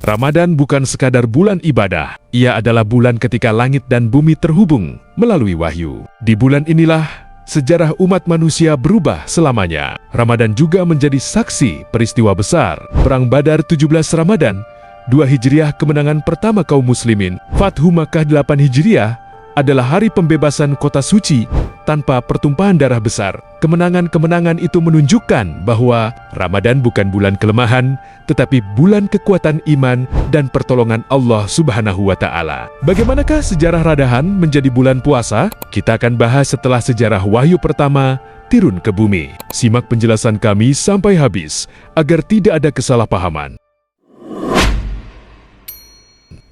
Ramadan bukan sekadar bulan ibadah, ia adalah bulan ketika langit dan bumi terhubung melalui wahyu. Di bulan inilah sejarah umat manusia berubah selamanya. Ramadan juga menjadi saksi peristiwa besar. Perang Badar 17 Ramadan 2 Hijriah, kemenangan pertama kaum muslimin. Fathu Makkah 8 Hijriah adalah hari pembebasan kota suci tanpa pertumpahan darah besar. Kemenangan-kemenangan itu menunjukkan bahwa Ramadan bukan bulan kelemahan, tetapi bulan kekuatan iman dan pertolongan Allah Subhanahu wa Ta'ala. Bagaimanakah sejarah Ramadan menjadi bulan puasa? Kita akan bahas setelah sejarah wahyu pertama turun ke bumi. Simak penjelasan kami sampai habis agar tidak ada kesalahpahaman.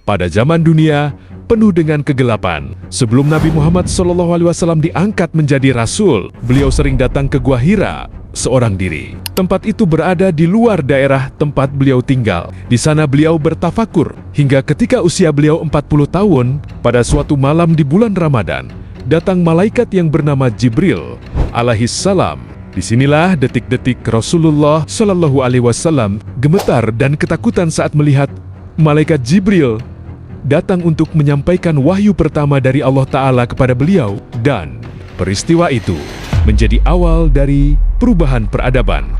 Pada zaman dunia penuh dengan kegelapan, sebelum Nabi Muhammad SAW diangkat menjadi Rasul, beliau sering datang ke Gua Hira seorang diri. Tempat itu berada di luar daerah tempat beliau tinggal. Di sana beliau bertafakur, hingga ketika usia beliau 40 tahun, pada suatu malam di bulan Ramadan, datang malaikat yang bernama Jibril alaihissalam. Disinilah detik-detik Rasulullah SAW gemetar dan ketakutan saat melihat malaikat Jibril datang untuk menyampaikan wahyu pertama dari Allah Ta'ala kepada beliau, dan peristiwa itu menjadi awal dari perubahan peradaban.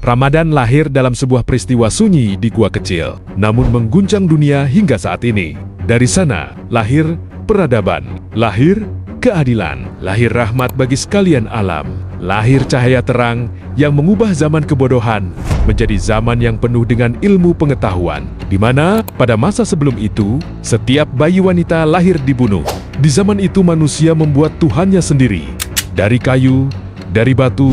Ramadan lahir dalam sebuah peristiwa sunyi di gua kecil, namun mengguncang dunia hingga saat ini. Dari sana lahir peradaban, lahir keadilan, lahir rahmat bagi sekalian alam, lahir cahaya terang yang mengubah zaman kebodohan menjadi zaman yang penuh dengan ilmu pengetahuan, di mana pada masa sebelum itu, setiap bayi wanita lahir dibunuh. Di zaman itu manusia membuat Tuhannya sendiri, dari kayu, dari batu,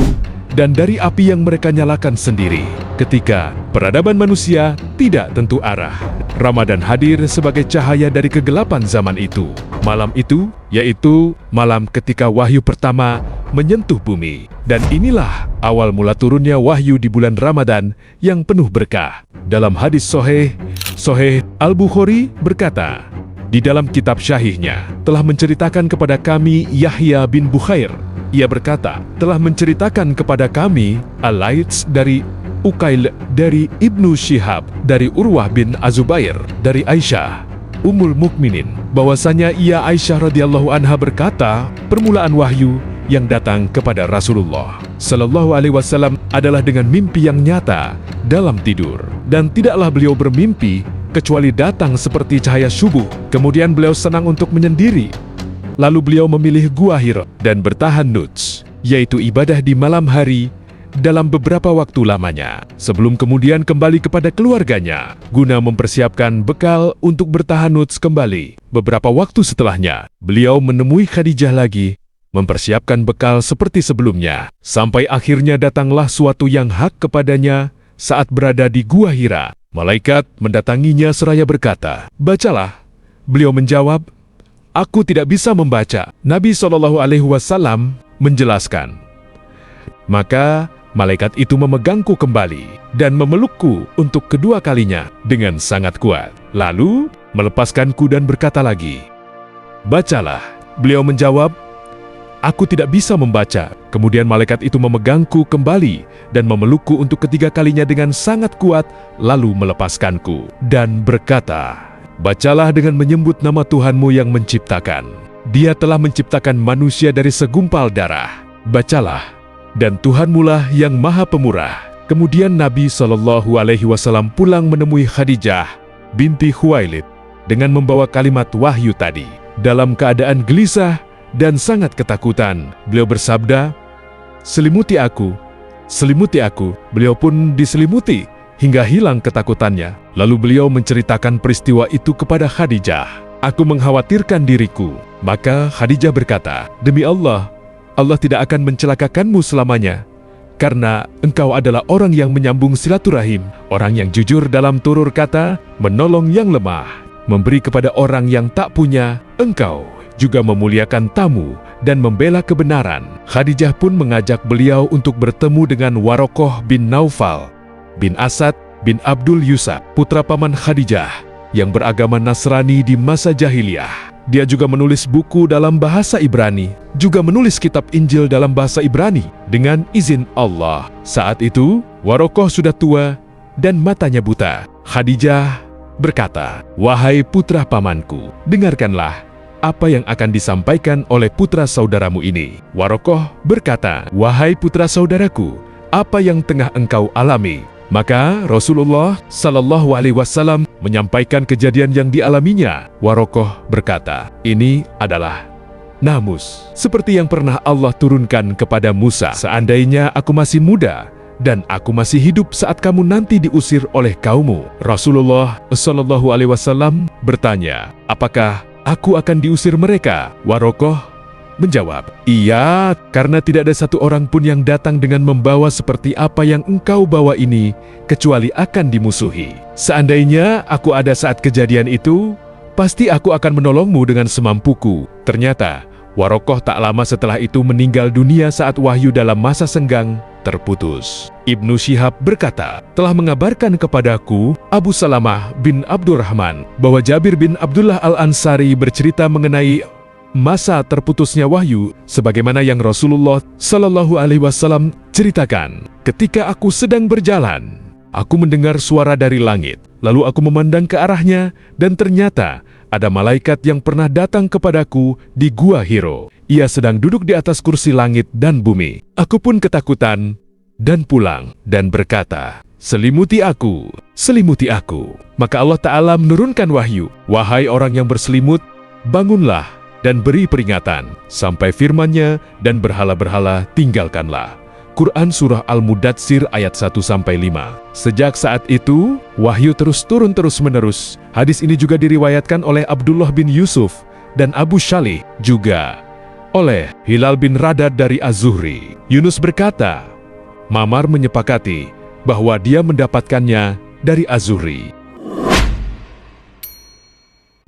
dan dari api yang mereka nyalakan sendiri. Ketika peradaban manusia tidak tentu arah, Ramadan hadir sebagai cahaya dari kegelapan zaman itu. Malam itu, yaitu malam ketika wahyu pertama menyentuh bumi. Dan inilah awal mula turunnya wahyu di bulan Ramadan yang penuh berkah. Dalam hadis Sahih Al-Bukhari berkata, di dalam kitab syahihnya, telah menceritakan kepada kami Yahya bin Bukhair. Ia berkata, telah menceritakan kepada kami Al-Laits dari Uqail, dari Ibnu Syihab, dari Urwah bin Azubair, dari Aisyah Ummul Mukminin, bahwasanya ia Aisyah radhiyallahu anha berkata, permulaan wahyu yang datang kepada Rasulullah Sallallahu Alaihi Wasallam adalah dengan mimpi yang nyata dalam tidur, dan tidaklah beliau bermimpi kecuali datang seperti cahaya subuh. Kemudian beliau senang untuk menyendiri, lalu beliau memilih Gua Hira dan bertahan nuts, yaitu ibadah di malam hari dalam beberapa waktu lamanya, sebelum kemudian kembali kepada keluarganya guna mempersiapkan bekal untuk bertahanuts kembali. Beberapa waktu setelahnya, beliau menemui Khadijah lagi, mempersiapkan bekal seperti sebelumnya, sampai akhirnya datanglah suatu yang hak kepadanya saat berada di Gua Hira. Malaikat mendatanginya seraya berkata, bacalah. Beliau menjawab, aku tidak bisa membaca. Nabi SAW menjelaskan, maka malaikat itu memegangku kembali dan memelukku untuk kedua kalinya dengan sangat kuat. Lalu melepaskanku dan berkata lagi, bacalah. Beliau menjawab, aku tidak bisa membaca. Kemudian malaikat itu memegangku kembali dan memelukku untuk ketiga kalinya dengan sangat kuat, lalu melepaskanku dan berkata, bacalah dengan menyebut nama Tuhanmu yang menciptakan. Dia telah menciptakan manusia dari segumpal darah. Bacalah. Dan Tuhanmulah yang Maha Pemurah. Kemudian Nabi SAW pulang menemui Khadijah binti Khuwailid dengan membawa kalimat wahyu tadi. Dalam keadaan gelisah dan sangat ketakutan, beliau bersabda, selimuti aku, selimuti aku. Beliau pun diselimuti hingga hilang ketakutannya. Lalu beliau menceritakan peristiwa itu kepada Khadijah. Aku mengkhawatirkan diriku. Maka Khadijah berkata, demi Allah, Allah tidak akan mencelakakanmu selamanya, karena engkau adalah orang yang menyambung silaturahim, orang yang jujur dalam tutur kata, menolong yang lemah, memberi kepada orang yang tak punya. Engkau juga memuliakan tamu dan membela kebenaran. Khadijah pun mengajak beliau untuk bertemu dengan Warokoh bin Naufal bin Asad bin Abdul Yusuf, putra paman Khadijah yang beragama Nasrani di masa jahiliyah. Dia juga menulis buku dalam bahasa Ibrani, juga menulis kitab Injil dalam bahasa Ibrani dengan izin Allah. Saat itu, Warokoh sudah tua dan matanya buta. Khadijah berkata, "Wahai putra pamanku, dengarkanlah apa yang akan disampaikan oleh putra saudaramu ini." Warokoh berkata, "Wahai putra saudaraku, apa yang tengah engkau alami?" Maka Rasulullah Shallallahu Alaihi Wasallam menyampaikan kejadian yang dialaminya. Warokoh berkata, "Ini adalah namus, seperti yang pernah Allah turunkan kepada Musa. Seandainya aku masih muda dan aku masih hidup saat kamu nanti diusir oleh kaummu." Rasulullah Shallallahu Alaihi Wasallam bertanya, "Apakah aku akan diusir mereka?" Warokoh menjawab, "Iya, karena tidak ada satu orang pun yang datang dengan membawa seperti apa yang engkau bawa ini, kecuali akan dimusuhi. Seandainya aku ada saat kejadian itu, pasti aku akan menolongmu dengan semampuku." Ternyata, Warokoh tak lama setelah itu meninggal dunia saat wahyu dalam masa senggang terputus. Ibnu Syihab berkata, telah mengabarkan kepadaku Abu Salamah bin Abdurrahman bahwa Jabir bin Abdullah Al-Ansari bercerita mengenai masa terputusnya wahyu sebagaimana yang Rasulullah Shallallahu Alaihi Wasallam ceritakan. "Ketika aku sedang berjalan, aku mendengar suara dari langit. Lalu aku memandang ke arahnya dan ternyata ada malaikat yang pernah datang kepadaku di Gua Hiro. Ia sedang duduk di atas kursi langit dan bumi. Aku pun ketakutan dan pulang dan berkata, 'Selimuti aku, selimuti aku.' Maka Allah Ta'ala menurunkan wahyu, 'Wahai orang yang berselimut, bangunlah dan beri peringatan,' sampai firman-Nya, 'Dan berhala-berhala tinggalkanlah.'" Quran Surah Al-Mudatsir ayat 1-5. Sejak saat itu, wahyu terus turun terus-menerus. Hadis ini juga diriwayatkan oleh Abdullah bin Yusuf dan Abu Shalih, juga oleh Hilal bin Radad dari Az-Zuhri. Yunus berkata, Mamar menyepakati bahwa dia mendapatkannya dari Az-Zuhri.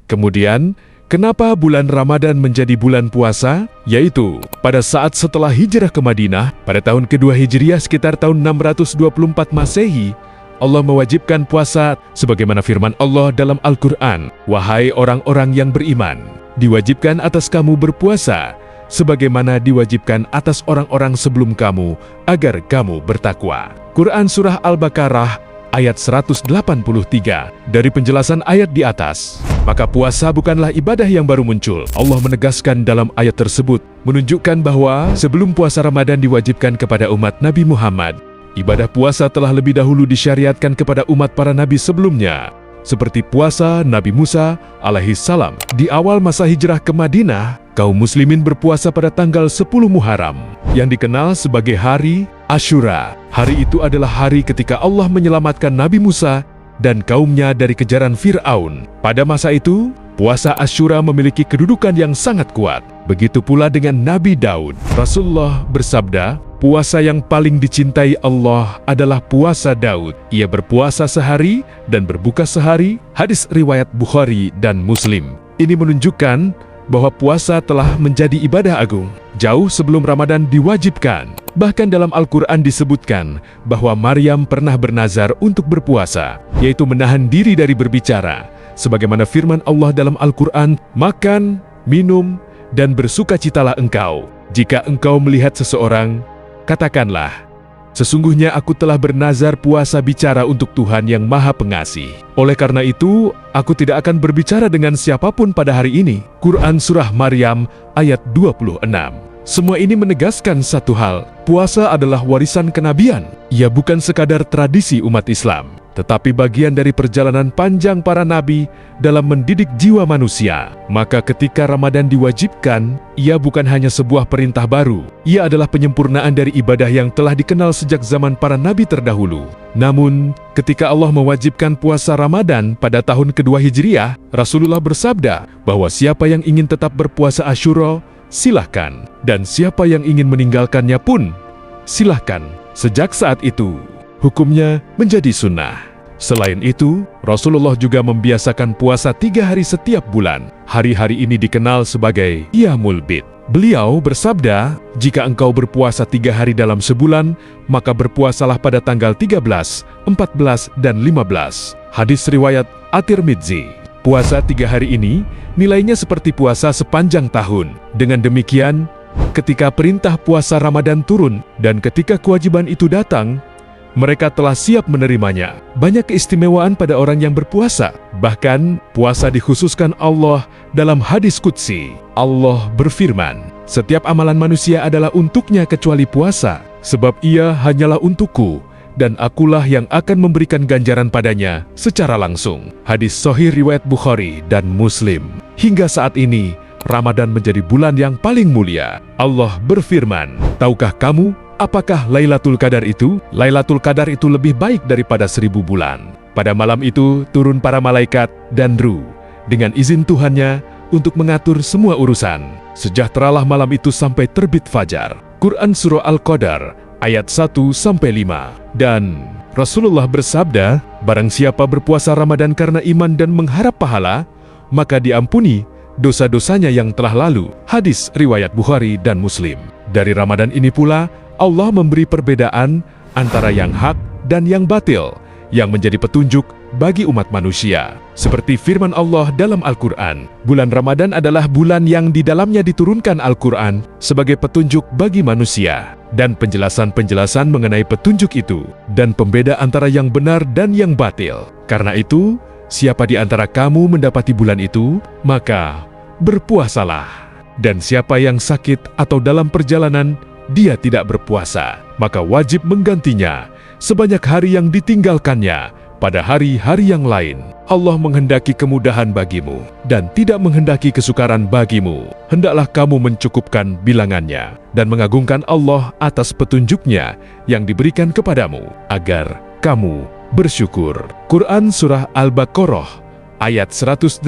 Kemudian, kenapa bulan Ramadan menjadi bulan puasa? Yaitu, pada saat setelah hijrah ke Madinah, pada tahun kedua Hijriah sekitar tahun 624 Masehi, Allah mewajibkan puasa sebagaimana firman Allah dalam Al-Quran, "Wahai orang-orang yang beriman, diwajibkan atas kamu berpuasa, sebagaimana diwajibkan atas orang-orang sebelum kamu, agar kamu bertakwa." Quran Surah Al-Baqarah ayat 183. Dari penjelasan ayat di atas, maka puasa bukanlah ibadah yang baru muncul. Allah menegaskan dalam ayat tersebut, menunjukkan bahwa sebelum puasa Ramadan diwajibkan kepada umat Nabi Muhammad, ibadah puasa telah lebih dahulu disyariatkan kepada umat para nabi sebelumnya, seperti puasa Nabi Musa alaihissalam. Di awal masa hijrah ke Madinah, kaum muslimin berpuasa pada tanggal 10 Muharram, yang dikenal sebagai hari Asyura. Hari itu adalah hari ketika Allah menyelamatkan Nabi Musa dan kaumnya dari kejaran Fir'aun. Pada masa itu, puasa Asyura memiliki kedudukan yang sangat kuat. Begitu pula dengan Nabi Daud. Rasulullah bersabda, puasa yang paling dicintai Allah adalah puasa Daud. Ia berpuasa sehari dan berbuka sehari. Hadis riwayat Bukhari dan Muslim. Ini menunjukkan bahwa puasa telah menjadi ibadah agung jauh sebelum Ramadan diwajibkan. Bahkan dalam Al-Quran disebutkan bahwa Maryam pernah bernazar untuk berpuasa, yaitu menahan diri dari berbicara. Sebagaimana firman Allah dalam Al-Quran, "Makan, minum, dan bersukacitalah engkau. Jika engkau melihat seseorang, katakanlah, sesungguhnya aku telah bernazar puasa bicara untuk Tuhan yang Maha Pengasih. Oleh karena itu, aku tidak akan berbicara dengan siapapun pada hari ini." Quran Surah Maryam ayat 26. Semua ini menegaskan satu hal, puasa adalah warisan kenabian. Ia bukan sekadar tradisi umat Islam, tetapi bagian dari perjalanan panjang para nabi dalam mendidik jiwa manusia. Maka ketika Ramadan diwajibkan, ia bukan hanya sebuah perintah baru. Ia adalah penyempurnaan dari ibadah yang telah dikenal sejak zaman para nabi terdahulu. Namun, ketika Allah mewajibkan puasa Ramadan pada tahun kedua Hijriah, Rasulullah bersabda bahwa siapa yang ingin tetap berpuasa Asyura, silahkan. Dan siapa yang ingin meninggalkannya pun, silahkan. Sejak saat itu, hukumnya menjadi sunnah. Selain itu, Rasulullah juga membiasakan puasa 3 hari setiap bulan. Hari-hari ini dikenal sebagai Iyamul Bid. Beliau bersabda, jika engkau berpuasa 3 hari dalam sebulan, maka berpuasalah pada tanggal 13, 14, dan 15. Hadis riwayat At-Tirmidzi. Puasa 3 hari ini nilainya seperti puasa sepanjang tahun. Dengan demikian, ketika perintah puasa Ramadan turun dan ketika kewajiban itu datang, mereka telah siap menerimanya. Banyak keistimewaan pada orang yang berpuasa. Bahkan, puasa dikhususkan Allah dalam hadis qudsi. Allah berfirman, "Setiap amalan manusia adalah untuknya kecuali puasa, sebab ia hanyalah untukku, dan akulah yang akan memberikan ganjaran padanya secara langsung." Hadis sahih riwayat Bukhari dan Muslim. Hingga saat ini, Ramadan menjadi bulan yang paling mulia. Allah berfirman, "Tahukah kamu apakah Lailatul Qadar itu? Lailatul Qadar itu lebih baik daripada 1000 bulan. Pada malam itu turun para malaikat dan ruh dengan izin Tuhannya untuk mengatur semua urusan. Sejahteralah malam itu sampai terbit fajar." Quran Surah Al-Qadar ayat 1-5. Dan Rasulullah bersabda, "Barang siapa berpuasa Ramadan karena iman dan mengharap pahala, maka diampuni dosa-dosanya yang telah lalu." Hadis riwayat Bukhari dan Muslim. Dari Ramadan ini pula, Allah memberi perbedaan antara yang hak dan yang batil, yang menjadi petunjuk bagi umat manusia. Seperti firman Allah dalam Al-Quran, bulan Ramadan adalah bulan yang di dalamnya diturunkan Al-Quran sebagai petunjuk bagi manusia, dan penjelasan-penjelasan mengenai petunjuk itu, dan pembeda antara yang benar dan yang batil. Karena itu, siapa di antara kamu mendapati bulan itu, maka berpuasalah. Dan siapa yang sakit atau dalam perjalanan, dia tidak berpuasa, maka wajib menggantinya sebanyak hari yang ditinggalkannya pada hari-hari yang lain. Allah menghendaki kemudahan bagimu dan tidak menghendaki kesukaran bagimu. Hendaklah kamu mencukupkan bilangannya dan mengagungkan Allah atas petunjuknya yang diberikan kepadamu, agar kamu bersyukur. Quran Surah Al-Baqarah ayat 185.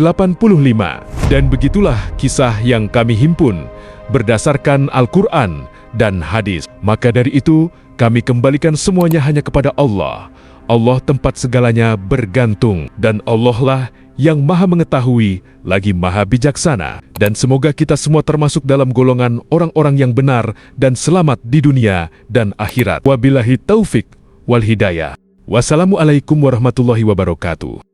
Dan begitulah kisah yang kami himpun berdasarkan Al-Quran dan hadis. Maka dari itu, kami kembalikan semuanya hanya kepada Allah. Allah tempat segalanya bergantung, dan Allah lah yang maha mengetahui lagi maha bijaksana. Dan semoga kita semua termasuk dalam golongan orang-orang yang benar dan selamat di dunia dan akhirat. Wabillahi taufik wal hidayah. Wassalamualaikum warahmatullahi wabarakatuh.